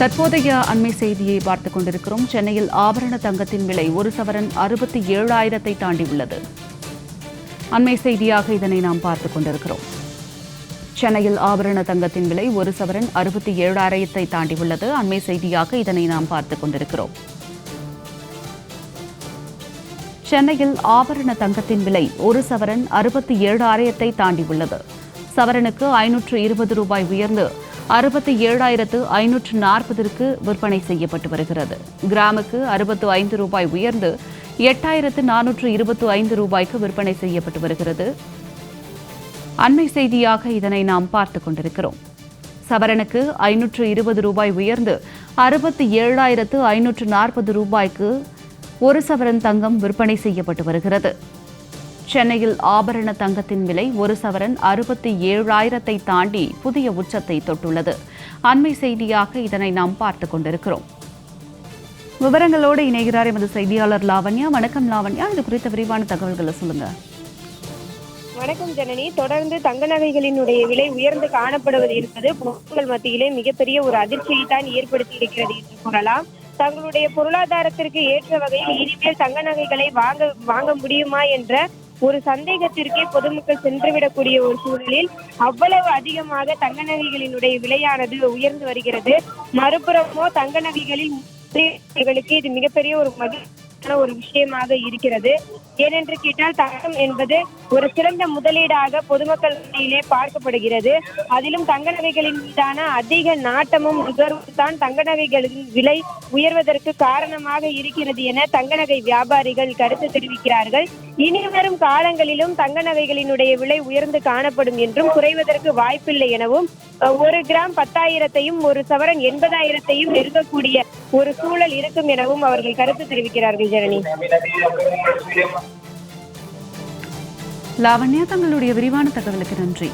தற்போதைய அண்மை செய்தியை பார்த்துக் கொண்டிருக்கிறோம். சென்னையில் ஆபரண தங்கத்தின் விலை ஒரு சவரன் 67,000 தாண்டியுள்ளது. அண்மை செய்தியாக இதனை நாம் பார்த்துக் கொண்டிருக்கிறோம். சென்னையில் ஆபரண தங்கத்தின் விலை ஒரு சவரன் 67,000 தாண்டியுள்ளது. அண்மை செய்தியாக இதனை நாம் பார்த்துக் கொண்டிருக்கிறோம். சென்னையில் ஆபரண தங்கத்தின் விலை ஒரு சவரன் 67,000 தாண்டியுள்ளது. சவரனுக்கு 520 ரூபாய் உயர்ந்து 67,540 விற்பனை செய்யப்பட்டு வருகிறது. கிராமுக்கு 65 ரூபாய் உயர்ந்து 8,425 ரூபாய்க்கு விற்பனை செய்யப்பட்டு வருகிறது. அண்மை செய்தியாக இதனை நாம் பார்த்துக் கொண்டிருக்கிறோம். சவரனுக்கு 520 ரூபாய் உயர்ந்து 67,540 ரூபாய்க்கு ஒரு சவரன் தங்கம் விற்பனை செய்யப்பட்டு வருகிறது. சென்னையில் ஆபரண தங்கத்தின் விலை ஒரு சவரன் 67,000 தாண்டி புதிய உச்சத்தை தொட்டுள்ளது. அண்மை செய்தியாக இதனை நாம் பார்த்துக் கொண்டிருக்கிறோம். விவரங்களோடு இணைகிறார் எமது செய்தியாளர் லாவண்யா. வணக்கம் லாவண்யா, இது குறித்த விரிவான தகவல்களை சொல்லுங்க. வணக்கம் ஜனனி. தொடர்ந்து தங்க நகைகளினுடைய விலை உயர்ந்து காணப்படுவது என்பது பொதுமக்கள் மத்தியிலே மிகப்பெரிய ஒரு அதிர்ச்சியை தான் ஏற்படுத்தி இருக்கிறது என்று கூறலாம். தங்களுடைய பொருளாதாரத்திற்கு ஏற்ற வகையில் இனிமேல் தங்க நகைகளை வாங்க முடியுமா என்ற ஒரு சந்தேகத்திற்கே பொதுமக்கள் சென்றுவிடக்கூடிய ஒரு சூழலில் அவ்வளவு அதிகமாக தங்க நகைகளினுடைய விலையானது உயர்ந்து வருகிறது. மறுபுறமோ தங்க நகைகளில் இது மிகப்பெரிய ஒரு மகிழ்ச்சியான ஒரு விஷயமாக இருக்கிறது. ஏனென்று கேட்டால் தங்கம் என்பது ஒரு சிறந்த முதலீடாக பொதுமக்கள் மத்தியிலே பார்க்கப்படுகிறது. அதிலும் தங்க நகைகளின் மீதான அதிக நாட்டமும் நுகர்வும் தான் தங்க நகைகளின் விலை உயர்வதற்கு காரணமாக இருக்கிறது என தங்க நகை வியாபாரிகள் கருத்து தெரிவிக்கிறார்கள். இனி வரும் காலங்களிலும் தங்க நகைகளினுடைய விலை உயர்ந்து காணப்படும் என்றும் குறைவதற்கு வாய்ப்பில்லை எனவும், ஒரு கிராம் 10,000 ஒரு சவரன் 80,000 நெருங்கக்கூடிய ஒரு சூழல் இருக்கும் எனவும் அவர்கள் கருத்து தெரிவிக்கிறார்கள். ஜனனி, லாவண்யா, தங்களுடைய விரிவான தகவலுக்கு நன்றி.